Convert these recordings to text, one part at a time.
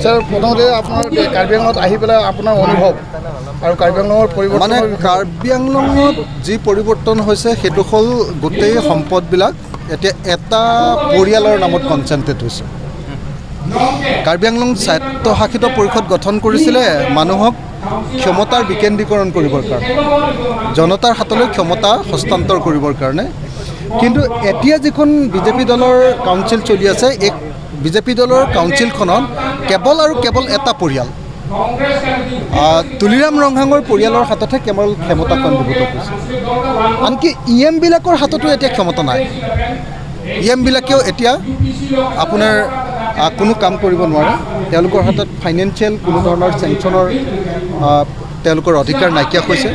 Sir প্ৰথমতে আপনাৰ কাৰ্বি আংলঙত আহি পেলাই আপোনাৰ অনুভৱ আৰু কাৰ্বি আংলঙৰ পৰিৱৰ্তন মানে কাৰ্বি আংলঙত যি পৰিৱৰ্তন হৈছে সেইটো হ'ল গোটেই সম্পদবিলাক এতিয়া এটা পৰিয়ালৰ নামত কনচেন্ট্ৰেট হৈছে। কাৰ্বি আংলং স্বায়ত্তশাসিত পৰিষদ গঠন কৰিছিলে মানুহক ক্ষমতাৰ বিকেন্দ্ৰীকৰণ কৰিবৰ কাৰণে, জনতাৰ হাতলৈ ক্ষমতা হস্তান্তৰ কৰিবৰ কাৰণে। কিন্তু এতিয়া যিখন বিজেপি দলৰ কাউন্সিল চলি আছে, এই বিজেপি দলৰ কাউন্সিলখনত কেৱল আৰু কেৱল এটা পৰিয়াল, তুলিৰাম ৰংহাঙৰ পৰিয়ালৰ হাততহে কেৱল ক্ষমতা কেন্দ্ৰীভূত হৈছে। আনকি EM-বিলাকৰ হাততো এতিয়া ক্ষমতা নাই। EM-বিলাকেও এতিয়া আপোনাৰ কোনো কাম কৰিব নোৱাৰে। তেওঁলোকৰ হাতত ফাইনেন্সিয়েল কোনো ধৰণৰ চেংচনৰ তেওঁলোকৰ অধিকাৰ নাইকিয়া হৈছে।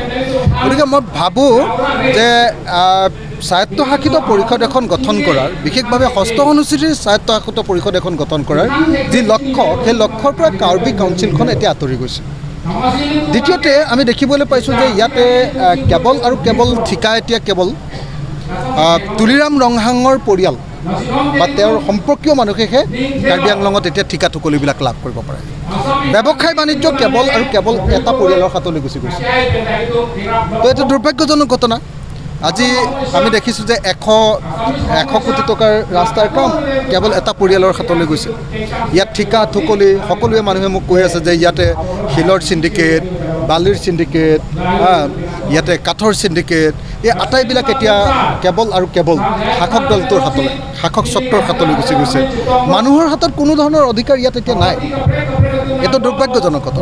গতিকে মই ভাবোঁ যে স্বায়ত্তশাসিত পৰিষদ এখন গঠন কৰাৰ, বিশেষভাৱে ষষ্ঠ অনুসূচীৰ স্বায়ত্তশাসিত পৰিষদ এখন গঠন কৰাৰ যি লক্ষ্য, সেই লক্ষ্যৰ পৰা কাৰ্বি কাউন্সিলখন এতিয়া আঁতৰি গৈছে। দ্বিতীয়তে আমি দেখিবলৈ পাইছোঁ যে ইয়াতে কেৱল আৰু কেৱল ঠিকা এতিয়া কেৱল তুলিৰাম ৰংহাঙৰ পৰিয়াল বা তেওঁৰ সম্পৰ্কীয় মানুহেহে কাৰ্বি আংলঙত এতিয়া ঠিকা টুকলিবিলাক লাভ কৰিব পাৰে। ব্যৱসায় বাণিজ্য কেৱল আৰু কেৱল এটা পৰিয়ালৰ হাতলৈ গুচি গৈছে। তো এইটো দুৰ্ভাগ্যজনক ঘটনা। আজি আমি দেখিছোঁ যে 100 কোটি টকাৰ ৰাস্তাৰ কাম কেৱল এটা পৰিয়ালৰ হাতলৈ গৈছে। ইয়াত ঠিকা টুকলি সকলোৱে মানুহে মোক কৈ আছে যে ইয়াতে শিলৰ চিণ্ডিকেট, বালিৰ চিণ্ডিকেট, ইয়াতে কাঠৰ চিণ্ডিকেট, এই আটাইবিলাক এতিয়া কেৱল আৰু কেৱল শাসক দলটোৰ হাতলৈ, শাসক চক্ৰৰ হাতলৈ গুচি গৈছে। মানুহৰ হাতত কোনো ধৰণৰ অধিকাৰ ইয়াত এতিয়া নাই। এইটো দুৰ্ভাগ্যজনক কথা।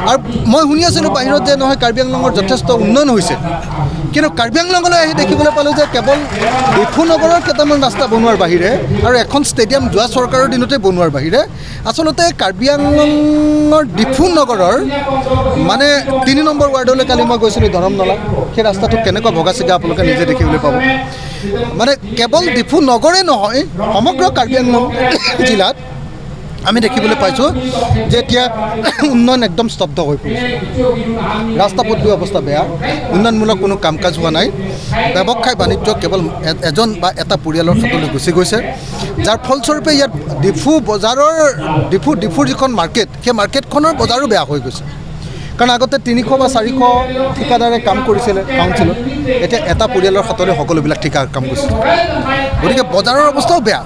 আৰু মই শুনি আছিলোঁ বাহিৰত যে নহয় কাৰ্বি আংলঙৰ যথেষ্ট উন্নয়ন হৈছে, কিন্তু কাৰ্বি আংলঙলৈ আহি দেখিবলৈ পালোঁ যে কেৱল ডিফু নগৰৰ কেইটামান ৰাস্তা বনোৱাৰ বাহিৰে আৰু এখন ষ্টেডিয়াম যোৱা চৰকাৰৰ দিনতে বনোৱাৰ বাহিৰে আচলতে কাৰ্বি আংলঙৰ ডিফু নগৰৰ মানে 3 নম্বৰ ৱাৰ্ডলৈ কালি মই গৈছিলোঁ ধৰমনলা, সেই ৰাস্তাটো কেনেকুৱা ভগা চিগা আপোনালোকে নিজে দেখিবলৈ পাব। মানে কেৱল ডিফু নগৰে নহয়, সমগ্ৰ কাৰ্বি আংলং জিলাত আমি দেখিবলৈ পাইছোঁ যে এতিয়া উন্নয়ন একদম স্তব্ধ হৈ পৰিছে। ৰাস্তা পদূলিৰ অৱস্থা বেয়া, উন্নয়নমূলক কোনো কাম কাজ হোৱা নাই। ব্যৱসায় বাণিজ্য কেৱল এজন বা এটা পৰিয়ালৰ হাতলৈ গুচি গৈছে, যাৰ ফলস্বৰূপে ইয়াত ডিফুৰ যিখন মাৰ্কেট, সেই মাৰ্কেটখনৰ বজাৰো বেয়া হৈ গৈছে। কাৰণ আগতে 300 বা 400 ঠিকাদাৰে কাম কৰিছিলে কাউন্সিলত, এতিয়া এটা পৰিয়ালৰ হাতলৈ সকলোবিলাক ঠিকাৰ কাম গৈছে। গতিকে বজাৰৰ অৱস্থাও বেয়া।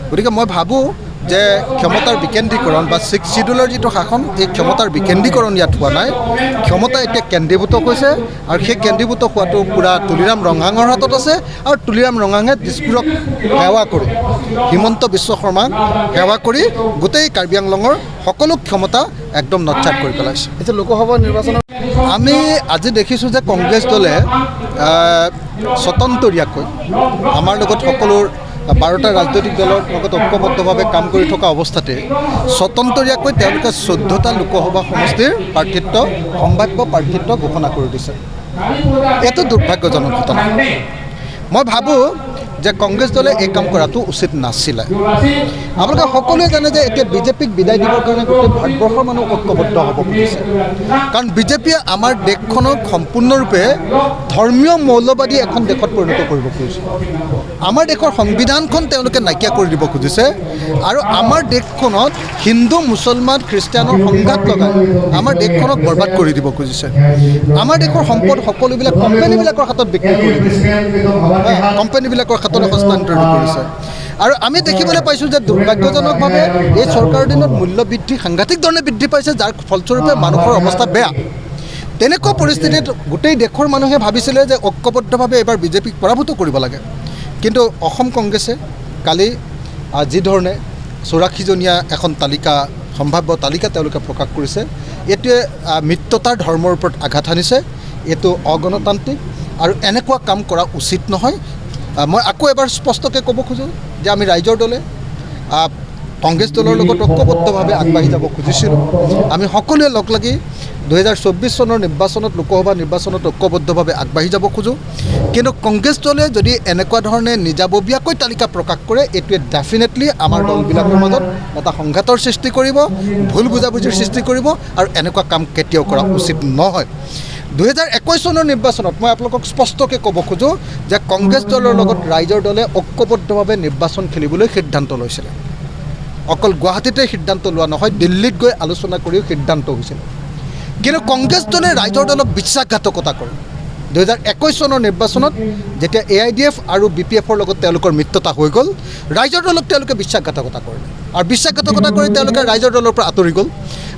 গতিকে মই ভাবোঁ যে ক্ষমতাৰ বিকেন্দ্ৰীকৰণ বা ছিক্স শিডিউলৰ যিটো শাসন, এই ক্ষমতাৰ বিকেন্দ্ৰীকৰণ ইয়াত হোৱা নাই। ক্ষমতা এতিয়া কেন্দ্ৰীভূত হৈছে আৰু সেই কেন্দ্ৰীভূত হোৱাটো পূৰা তুলিৰাম ৰংহাঙৰ হাতত আছে। আৰু তুলিৰাম ৰংহাঙে দিছপুৰক সেৱা কৰি, হিমন্ত বিশ্ব শৰ্মাক সেৱা কৰি গোটেই কাৰ্বি আংলঙৰ সকলো ক্ষমতা একদম নচ্ছাত কৰি পেলাইছে। এতিয়া লোকসভা নিৰ্বাচনত আমি আজি দেখিছোঁ যে কংগ্ৰেছ দলে স্বতন্ত্ৰীয়াকৈ আমাৰ লগত সকলো 12টা ৰাজনৈতিক দলৰ লগত ঐক্যবদ্ধভাৱে কাম কৰি থকা অৱস্থাতে স্বতন্ত্ৰীয়াকৈ তেওঁলোকে 14টা লোকসভা সমষ্টিৰ প্ৰাৰ্থিত্ব, সম্ভাৱ্য প্ৰাৰ্থিত্ব ঘোষণা কৰি দিছে। এইটো দুৰ্ভাগ্যজনক ঘটনা। মই ভাবোঁ যে কংগ্ৰেছ দলে এই কাম কৰাটো উচিত নাছিলে। আপোনালোকে সকলোৱে জানে যে এতিয়া বিজেপিক বিদায় দিবৰ কাৰণে গোটেই ভাৰতবৰ্ষৰ মানুহ ঐক্যবদ্ধ হ'ব খুজিছে। কাৰণ বিজেপিয়ে আমাৰ দেশখনক সম্পূৰ্ণৰূপে ধৰ্মীয় মৌলবাদী এখন দেশত পৰিণত কৰিব খুজিছে। আমাৰ দেশৰ সংবিধানখন তেওঁলোকে নাইকিয়া কৰি দিব খুজিছে আৰু আমাৰ দেশখনত হিন্দু, মুছলমান, খ্ৰীষ্টিয়ানৰ সংঘাত লগাই আমাৰ দেশখনক বৰবাদ কৰি দিব খুজিছে। আমাৰ দেশৰ সম্পদ সকলোবিলাক কোম্পানীবিলাকৰ হাতত বিক্ৰী কৰি দিছে, কোম্পানীবিলাকৰ হাতলৈ হস্তান্তৰিত কৰিছে। আৰু আমি দেখিবলৈ পাইছোঁ যে দুৰ্ভাগ্যজনকভাৱে এই চৰকাৰৰ দিনত মূল্য বৃদ্ধি সাংঘাতিক ধৰণে বৃদ্ধি পাইছে, যাৰ ফলস্বৰূপে মানুহৰ অৱস্থা বেয়া। তেনেকুৱা পৰিস্থিতিত গোটেই দেশৰ মানুহে ভাবিছিলে যে ঐক্যবদ্ধভাৱে এইবাৰ বিজেপিক পৰাভূত কৰিব লাগে। কিন্তু অসম কংগ্ৰেছে কালি যিধৰণে 84জনীয়া এখন তালিকা, সম্ভাৱ্য তালিকা তেওঁলোকে প্ৰকাশ কৰিছে, এইটোৱে মিত্ৰতাৰ ধৰ্মৰ ওপৰত আঘাত সানিছে। এইটো অগণতান্ত্ৰিক আৰু এনেকুৱা কাম কৰা উচিত নহয়। মই আকৌ এবাৰ স্পষ্টকৈ ক'ব খোজোঁ যে আমি ৰাইজৰ দলে কংগ্ৰেছ দলৰ লগত ঐক্যবদ্ধভাৱে আগবাঢ়ি যাব খুজিছিলোঁ। আমি সকলোৱে লগ লাগি 2024 চনৰ নিৰ্বাচনত লোকসভা নিৰ্বাচনত ঐক্যবদ্ধভাৱে আগবাঢ়ি যাব খোজোঁ। কিন্তু কংগ্ৰেছ দলে যদি এনেকুৱা ধৰণে নিজাববীয়াকৈ তালিকা প্ৰকাশ কৰে, এইটোৱে ডেফিনেটলি আমাৰ দলবিলাকৰ মাজত এটা সংঘাতৰ সৃষ্টি কৰিব, ভুল বুজাবুজিৰ সৃষ্টি কৰিব, আৰু এনেকুৱা কাম কেতিয়াও কৰা উচিত নহয়। 2021 চনৰ নিৰ্বাচনত মই আপোনালোকক স্পষ্টকৈ ক'ব খোজোঁ যে কংগ্ৰেছ দলৰ লগত ৰাইজৰ দলে ঐক্যবদ্ধভাৱে নিৰ্বাচন খেলিবলৈ সিদ্ধান্ত লৈছিলে। অকল গুৱাহাটীতে সিদ্ধান্ত লোৱা নহয়, দিল্লীত গৈ আলোচনা কৰিও সিদ্ধান্ত হৈছিল। কিন্তু কংগ্ৰেছ দলে ৰাইজৰ দলক বিশ্বাসঘাতকতা কৰে। 2021 চনৰ নিৰ্বাচনত যেতিয়া AIDF আৰু BPFৰ লগত তেওঁলোকৰ মিত্ৰতা হৈ গ'ল, ৰাইজৰ দলক তেওঁলোকে বিশ্বাসঘাতকতা কৰিলে, আৰু বিশ্বাসঘাতকতা কৰি তেওঁলোকে ৰাইজৰ দলৰ পৰা আঁতৰি গ'ল,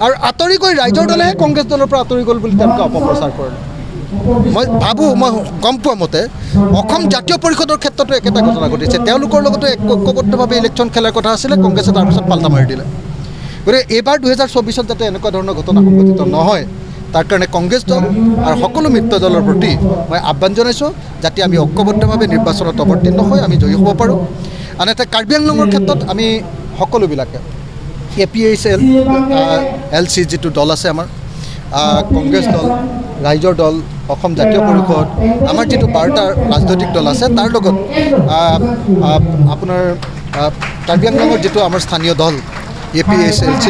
আৰু আঁতৰি গৈ ৰাইজৰ দলেহে কংগ্ৰেছ দলৰ পৰা আঁতৰি গ'ল বুলি তেওঁলোকে অপপ্ৰচাৰ কৰিলে। মই ভাবোঁ, মই গম পোৱা মতে অসম জাতীয় পৰিষদৰ ক্ষেত্ৰতো একেটা ঘটনা ঘটিছে। তেওঁলোকৰ লগতো ঐক্যবদ্ধভাৱে ইলেকশ্যন খেলাৰ কথা আছিলে, কংগ্ৰেছে তাৰপিছত পাল্টা মাৰি দিলে। গতিকে এইবাৰ 2024 যাতে এনেকুৱা ধৰণৰ ঘটনা সংঘটিত নহয়, তাৰ কাৰণে কংগ্ৰেছ দল আৰু সকলো মিত্ৰ দলৰ প্ৰতি মই আহ্বান জনাইছোঁ যাতে আমি ঐক্যবদ্ধভাৱে নিৰ্বাচনত অৱতীৰ্ণ হৈ আমি জয়ী হ'ব পাৰোঁ। আনহাতে কাৰ্বি আংলঙৰ ক্ষেত্ৰত আমি সকলোবিলাকে APHLC যিটো দল আছে আমাৰ, কংগ্ৰেছ দল, ৰাইজৰ দল, অসম জাতীয় পৰিষদ, আমাৰ যিটো বাৰটা ৰাজনৈতিক দল আছে, তাৰ লগত আপোনাৰ কাৰ্বি আংলঙৰ যিটো আমাৰ স্থানীয় দল APHLC,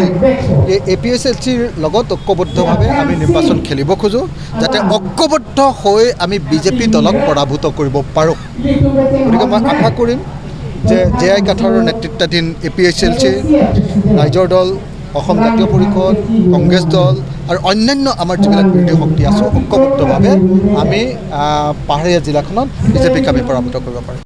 এই APHLCৰ লগত ঐক্যবদ্ধভাৱে আমি নিৰ্বাচন খেলিব খোজোঁ, যাতে ঐক্যবদ্ধ হৈ আমি BJP দলক পৰাভূত কৰিব পাৰোঁ। গতিকে মই আশা কৰিম যে JI কাঠাৰৰ নেতৃত্বাধীন APHLC, ৰাইজৰ দল, অসম জাতীয় পৰিষদ, কংগ্ৰেছ দল আৰু অন্যান্য আমাৰ যিবিলাক বিৰোধী শক্তি আছোঁ, ঐক্যবদ্ধভাৱে আমি পাহাৰীয়া জিলাখনত BJPক আমি পৰাভূত কৰিব পাৰিম।